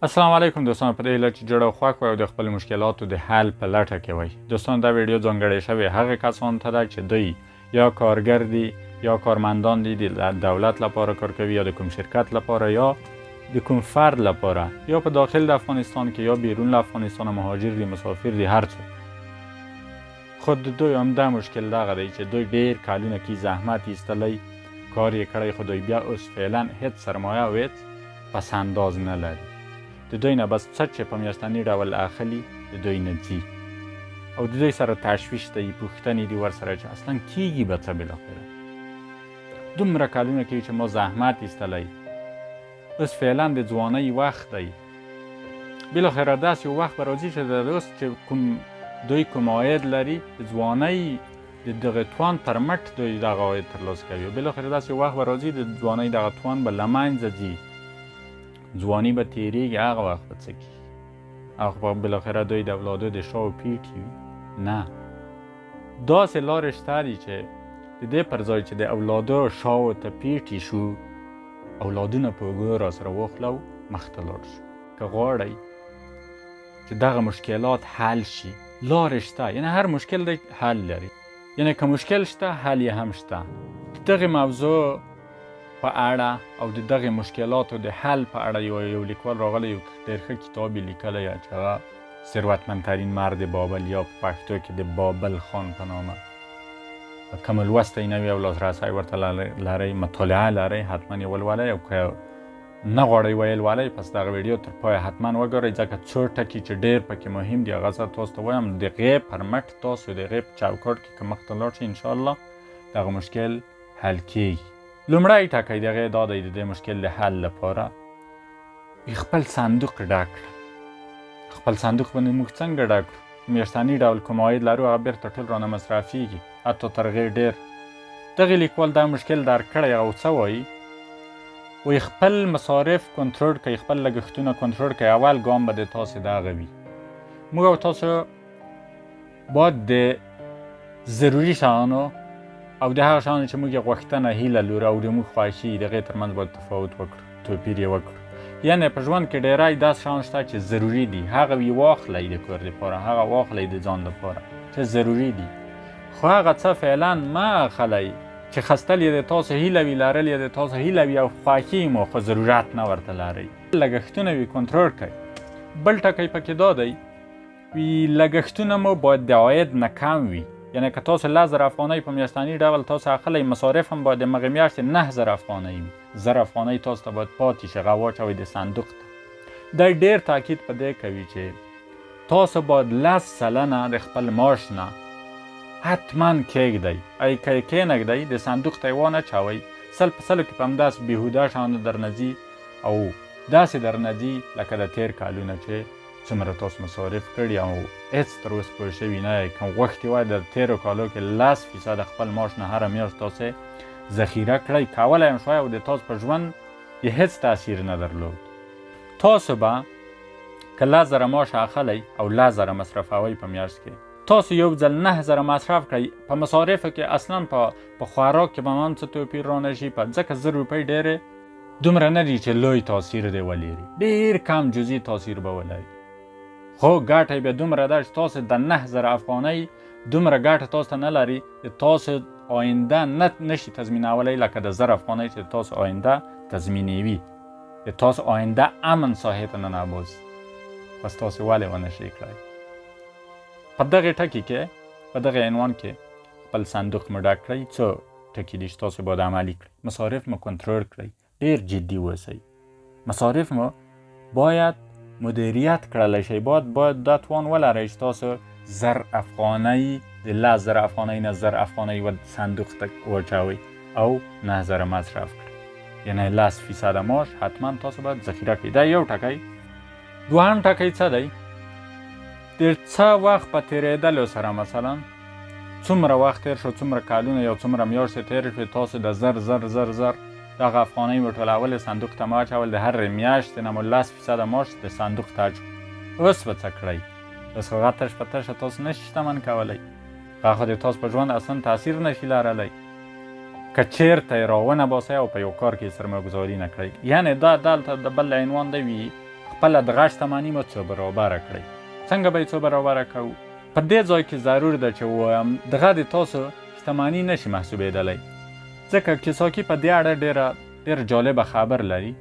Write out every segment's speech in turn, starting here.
السلام علیکم دوستان، په دې هیله چې جوړ او خوښ وئ او د خپل مشکلاتو د حل په لټه کې وئ. دوستان، دا ویډیو ځانګړې شوې هغه کسانو ته ده چې دوی یا کارګر دي یا کارمندان دي، د دولت لپاره کار کوي یا د کوم شرکت لپاره یا د کوم فرد لپاره، یا په داخل د افغانستان کې یا بیرون له افغانستان مهاجر دي، مسافر دي، هر څه. خود دوی هم دا مشکل دغه دی چې دوی ډیر کلونه کې زحمت ایستلی، کار یې کړی، خو دوی بیا اوس فعلا هیڅ سرمایه او هیڅ پس انداز نه لري. د دوی نه بس څه چې په میاشتني ډول اخلي د دوی نه ځي او د دوی سره تشویش دی، پوښتنې دي ورسره چې اصلا کیږي به څه بالاخره. دومره کلونه کې چې ما زحمت ایستلی، اوس فعلا د ځوانۍ وخت دی، بالاخره داسې وخت به راځي چې د اوس چې دوی کوم عاید لري د ځوانۍ د دغه توان پر مټ دوی دغه عاید ترلاسه کوي، بالاخره داسې وخت به راځي د ځوانۍ دغه توان به له منځه ځي، ځواني به تیریږي، هغه وخت به څه کیږي؟ هغه به بالاخره دوی د اولادو د شا و پیټ وي. نه، داسې لارې شته دي چې د دې پر ځای چې د اولادو شا و ته پیټې شو، اولادونه په اوږو راسره واخلو مخته لاړ شو. که غواړئ چې دغه مشکلات حل شي، لارې شته، یعنی هر مشکل دی حل لري، یعنی که مشکل شته حل یې هم شته. دغه موضوع په اړه او د دغه مشکلاتو د حل په اړه یو لیکوال راغلی، یو ډېر ښه کتاب یې لیکلی چې هغه ثروتمندترین مرد بابل یا په پښتو کې د بابل خان په نامه. که مو لوستی نه وي او لاسرسی ورته لرئ، مطالعه لرئ، حتما یې ولولئ، او که نه غواړئ ویل ولئ پس دغه ویډیو تر پایه حتما وګورئ، ځکه څو ټکي چې ډېر پکې مهم دي هغه زه تاسو ته وایم. د هغې پر مټ تاسو د هغې په چوکاټ کې که مخته لاړ شئ انشاءالله دغه مشکل حل کیږي. لومړی ټکی د هغې دا دی، د دې مشکل د حل لپاره خپل صندوق ډک کړه. خپل صندوق باندې موږ څنګه ډک کړو؟ میاشتني ډول کوم عاید لرو هغه بیرته ټول رانه مصرفیږي، حتی تر هغې ډېر. دغې لیکوال دا مشکل درک کړی او څه وایي؟ وایي خپل مصارف کنټرول کړئ، خپل لګښتونه کنټرول کړئ، اول ګام به د تاسې دغه وي. موږ او تاسو باید د ضروري شیانو او د هغه شیانو چې موږ یې غوښتنه هیله لرو او د موږ خوښي د هغې ترمنځ باید تفاوت وکړو، توپیر یې وکړو. یعنې په ژوند کې ډېری داسې شیان شته چې ضروري دي، هغه یې واخلئ د کور دپاره، هغه واخلئ د ځان دپاره چې ضروري دي، خو هغه څه فعلا مه اخلئ چې خستل یې د تاسو هیله وي، لرل یې د تاسو هیله وي او خوښي مو، خو ضرورت نه ورته لرئ. لګښتونه وي کنټرول کړئ. بل ټکی پکې دا دی، لګښتونه مو باید د عاید نه کم وي. یعنی که تاسو 10,000 افغانۍ په میاشتني ډول تاسو اخلئ، مصارف هم باید د مغې میاشتې 9,000 افغانۍ وي. 1000 افغانۍ تاسو ته باید پاتې شي، هغه واچوئ د صندوق ته. دی ډېر تاکید په دې کوي چې تاسو باید 10% د خپل معاش نه حتما کېږدئ. ای که یې کېنږدئ د صندوق ته یې وانهچوئ، 100 په 100 کې په همداسې بېهوده شیانو درنه ځي او داسې درنه ځي لکه د تېر کلونه چې څومره تاسو مصارف کړي او هېڅ تر اوسه پوه شوي نه یئ. که غوښتي وای د تېرو کالو کې 10% خپل معاش نه هره میاشت تاسې ذخیره کړئ، کولی هم شوی او د تاسو په ژوند یې هېڅ تاثیر نه درلود. تاسو به که 10,000 معاش اخلئ او 10,000 مصرفوئ په میاشت کې، تاسو یو ځل 9,000 مصرف کړئ. په مصارفو کې اصلا په خوراک کې به هم څه توپیر رانه شي، ځکه 1000 روپۍ ډېرې دومره نه دي چې لوی تاثیر دې ولري، ډېر کم جزئي تاثیر به ولري، خو ګټه یې بیا دومره ده چې تاسو د 9,000 افغانۍ دومره ګټه تاسو ته نه لري، د تاسو آینده نشي تضمینولی لکه د 1000 افغانۍ چې تاسو آینده تضمینوي، د تاسو آینده امن ساحې ته ننباسي. پس تاسو ولې ونشئ کړئ؟ په دغې ټکي کې، په دغې عنوان کې خپل صندوق مو ډک کړئ. څو ټکي دي چې تاسو باید عملي کړئ. مصارف مو کنټرول کړئ، ډېر جدي اوسئ. مصارف مو باید مدیریت کړلی شئ، باید دا توان ولرئ چې تاسو 1000 افغانۍ د 10,000 افغانۍ نه 1000 افغانۍ صندوق ته واچوئ او 9,000 مصرف کړئ. یعنې 10% معاش حتما تاسو باید ذخیره کړئ. دا یو ټکی. دوهم ټکی څه دی؟ د څه وخت په تېرېدلو سره، مثلا څومره وخت تېر شو، څومره کلونه یا څومره میاشتې تېرې شوې، تاسو د 1000 دغه افغانۍ مو ټولول صندوق ته مو اچول، د هرې میاشتې نه مو 10% معاش د صندوق ته اچول. اوس به څه کړئ؟ اوس خو هغه تش په تشه تاسو نشئ شتمن کولی، هغه خو د تاسو په ژوند اصلا تاثیر نشي لرلی که چېرته یې راونه باسئ او په یو کار کې سرمایه‌ګذاري نه کړئ. یعنې دا دلته د بل عنوان دی وي خپله دغه شتمني مو څو برابره کړئ. څنګه به یې څو برابره کوو؟ په دې ځای کې ضرور ده چې ووایم دغه د تاسو شتمني نشي محسوبېدلی، ځکه کیساکي په دې اړه ډېر جالبه خبر لري.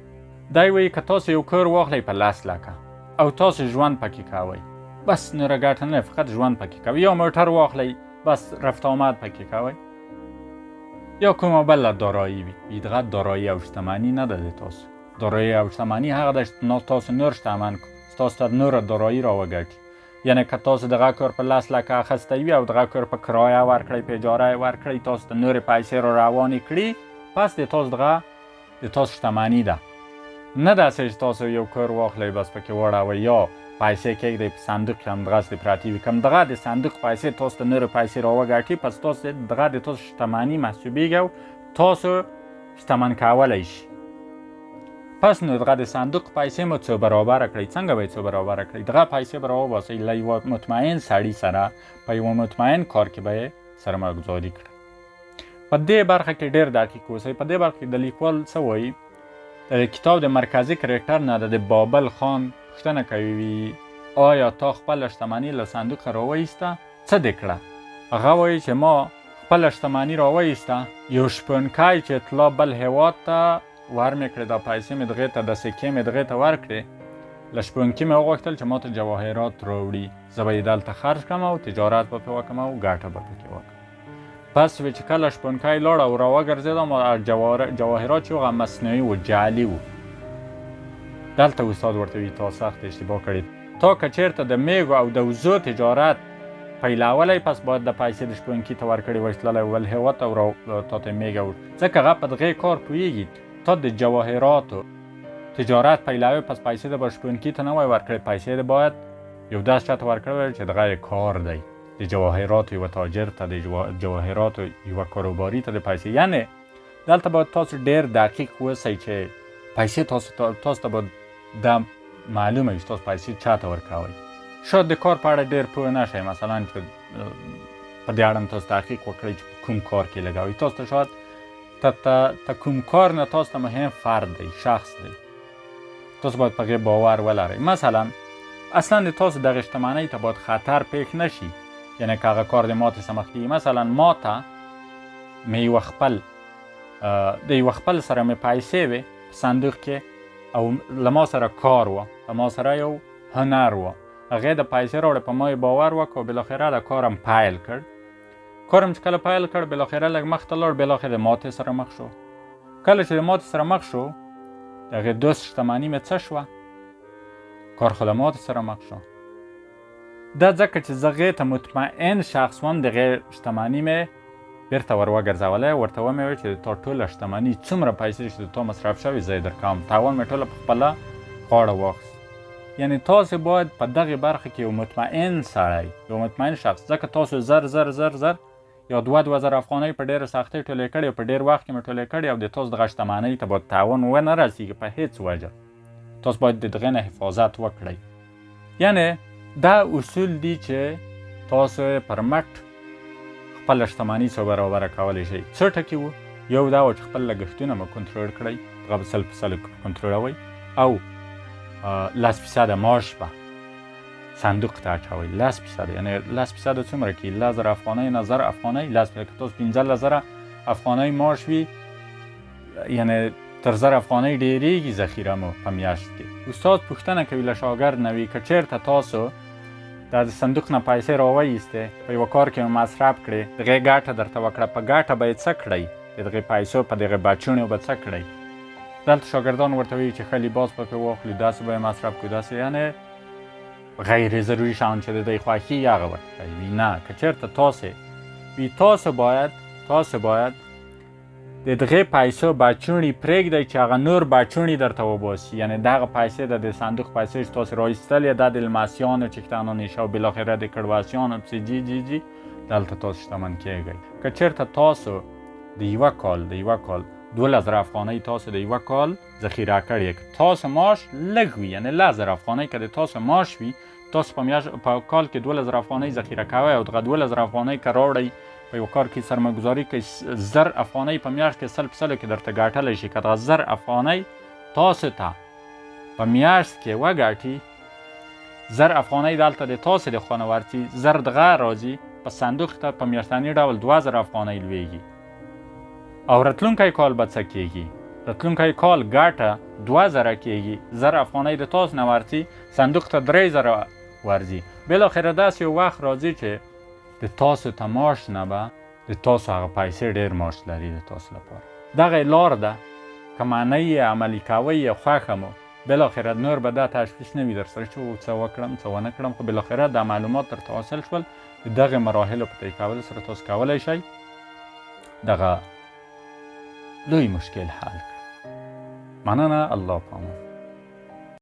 دی وایي که تاسو یو کور واخلئ په 10 لکه او تاسو ژوند پکې کوئ، بس نوره ګټه نه، فقط ژوند پکې کوئ. یا موټر واخلئ، بس رفت آمد پکې کوئ، یا کومه بله دارایی وي. دغه دارایی او شتمني نه ده د تاسو. دارایی او شتمني هغه ده چې تاسو نور شتمن کو، تاسو ته نوره دارایی راوګټي. یعنی که تاسو دغه کور په 10 لکه اخیستی وي او دغه کور په کرایه ورکړئ، په اجاره یې ورکړئ، تاسو ته نورې پیسې را روانې کړي، پس د تاسو دغه د تاسو شتمني ده. نه داسې چې تاسو یو کور واخلئ بس پکې واړوئ، یا پیسې کېږدئ په صندوق کې همدغسې پرتې وي. که همدغه د صندوق پیسې تاسو ته نورې پیسې راوګټي، پس تاسو دغه د تاسو شتمني محسوبېږي او تاسو شتمن کولی شي. پس نو دغه د صندوق پیسې مو څو برابره کړئ. څنګه به یې څو برابره کړئ؟ دغه پیسې به راوباسئ، له یوه مطمئن سړي سره په یوه مطمئن کار کې به یې سرمایه‌ګذاري کړئ. په دې برخه کې ډېر دقیق اوسئ. په دې برخه کې د لیکوال څه وایي؟ د کتاب د مرکزي کرکټر نه د بابل خان پوښتنه کوي آیا تا خپله شتمني له صندوقه راوایسته؟ څه دې کړه؟ هغه وایي چې ما خپله شتمني راوایسته، یو شپونکی چې تلا بل هېواد ته ورمې کړې، دا پیسې مې دغې ته، د سکې مې دغې ته ورکړې. له شپونکي مې وغوښتل چې ما ته جواهرات راوړي، زه به یې دلته خرج کړم او تجارت به پرې وکړم او ګټه به پکې وکړم. پس چې کله شپونکی لاړ او راوګرځېدم، جواهرات چې هغه مصنوعي و، جعلي و. دلته استاد ورته وایي تا سخت اشتباه کړې. تا که چېرته د میږو او د وزو تجارت پیلولی، پس باید د پیسې د شپونکي ته ورکړې وای، تللی ول هېواد ته او تا ته میږه وړ، ځکه هغه په دغې کار پوهېږي. تا د جواهراتو تجارت پیلوي، پس پیسې د به شپونکي ته نه وای ورکړې، پیسې د باید یو داسې چا ته ورکړی وای چې دغه یې کار دی، د جواهراتو یوه تاجر ته، د جواهراتو یوه کاروباري ته د پیسې. یعنې دلته باید تاسو ډېر دقیق اوسئ چې پیسې تاسو ته باید دا معلومه وي چې تاسو پیسې چا ته ورکوئ. شاید د کار په اړه ډېر پوه نه شئ، مثلا چې په دې اړه تاسو تحقیق وکړئ چې په کوم کار کې لګوئ. تاسو ته شاید ته کوم کار نه تاسو ته مهم فرد دی، شخص دی، تاسو باید په هغې باور ولرئ. مثلا اصلا د تاسو دغې شتمنۍ ته باید خطر پیښ نشي، یعنی که هغه کار د ماتې څخه مخ کېږي. مثلا ما ته مې د یوه خپل سره مې پیسې وې په صندوق کې او له ما سره کار وه، له ما سره یو هنر وه، هغې د پیسې راوړې، په ما یې باور وکړ او بالاخره د کارم پیل کړ. کارم چې کله پیل کړ، بالاخره لږ مخ ته لاړ، بالاخره د ماتې سره مخ شو. کله چې د ماتې سره مخ شو، د هغې دوست شتمني مې څه شوه؟ کار خو له ماتې سره مخ شو. دا ځکه چې زه هغې ته مطمئن شخص وم، د هغې شتمني مې بیرته ور وګرځولی، ورته ومې ویل چې د تا ټوله شتمني څومره پیسې چې د تا مصرف شوي زه یې درکوم، تاوان مې ټوله په خپله غاړه واخیست. یعنې تاسو باید په دغې برخه کې یو مطمئن سړی، یو مطمئن شخص، ځکه تاسو زر یا 2,000 افغانۍ په ډېره سختۍ ټولې کړې او په ډېر وخت کې مې ټولې کړې او د تاسو دغه شتمنۍ ته باید تاوان ونه رسېږي په هېڅ وجه. تاسو باید د دغې نه حفاظت وکړئ. یعنې دا اصول دي چې تاسو پر مټ خپله شتمني څو برابره کولی شئ. څه ټکي وو؟ یو دا و چې خپل لګښتونه مو کنټرول کړئ، هغه به 100% کنټرولوئ، او 10% معاش به صندوق ته اچوئ. 10%، یعنې 10% څومره کېږي؟ 10,000 افغانۍ نه 1000 افغانۍ، 10 که تاسو 15,000 افغانۍ معاش وي، یعنې تر 1000 افغانۍ ډېرېږي ذخیره مو په میاشت کې. استاد پوښتنه کوي له شاګرد نه وي که چېرته تاسو دا د صندوق نه پیسې راوایستې، په یوه کار کې مصرف کړې، دغې ګټه درته وکړه، په ګټه به یې څه کړئ؟ د دغې پیسو په دغې بچوڼو به څه کړئ؟ دلته شاګردان ورته وایي چې ښه لباس به پرې واخلي، داسې به یې مصرف کړو، داسې، یعنې غیر ضروري شیان چې د دوی خوښي هغه ورته کوي. نه، که چېرته تاسو باید د دغې پیسو بچوڼي پرېږدئ چې هغه نور بچوڼي درته وباسي. یعنې دغه پیسې د صندوق پیسې چې تاسو راایستلې، دا د لمسیانو چښتنو نیشه او بالاخره د کړوسیانو پسې جي دلته تاسو شتمن کېږئ. که چېرته تاسو د یوه کال 12,000 افغانۍ تاسو د یوه کال ذخیره کړې، که تاسو معاش لږ وي، یعنې 10,000 افغانۍ که د تاسو معاش وي، تاسو په کال کې 2,000 افغانۍ ذخیره کوئ او دغه 2,000 افغانۍ که راوړئ په یو کار کې سرمایه‌ګذاري کوئ، 1000 افغانۍ په میاشت کې 100% کې درته ګټلی شي. که دغه 1000 افغانۍ تاسو ته په میاشت کې وګټي 1000 افغانۍ دلته د تاسې د خانه ورځي 1000 دغه راځي په صندوق ته په میاشتني ډول 2000 افغانۍ لویږي او راتلونکی کال به څه کېږي راتلونکی کال ګټه 2000 کېږي 1000 افغانۍ د تاسو نه ورځي صندوق ته 3000 ورځي بالاخره داسې یو وخت راځي چې د تاسو ته معاش نه به د تاسو هغه پیسې ډېر معاش لري د تاسو لپاره دغه لار ده که معنی یې عملي کوئ یې خوښه مو بالاخره نور به دا تشویش نه وي در سره چې څه وکړم څه ونه کړم خو بالاخره دا معلومات درته حاصل شول د دغې مراحلو په طی کولو سره تاسو کولی شئ دغه لوی مشکل حل کړئ مننه الله پامان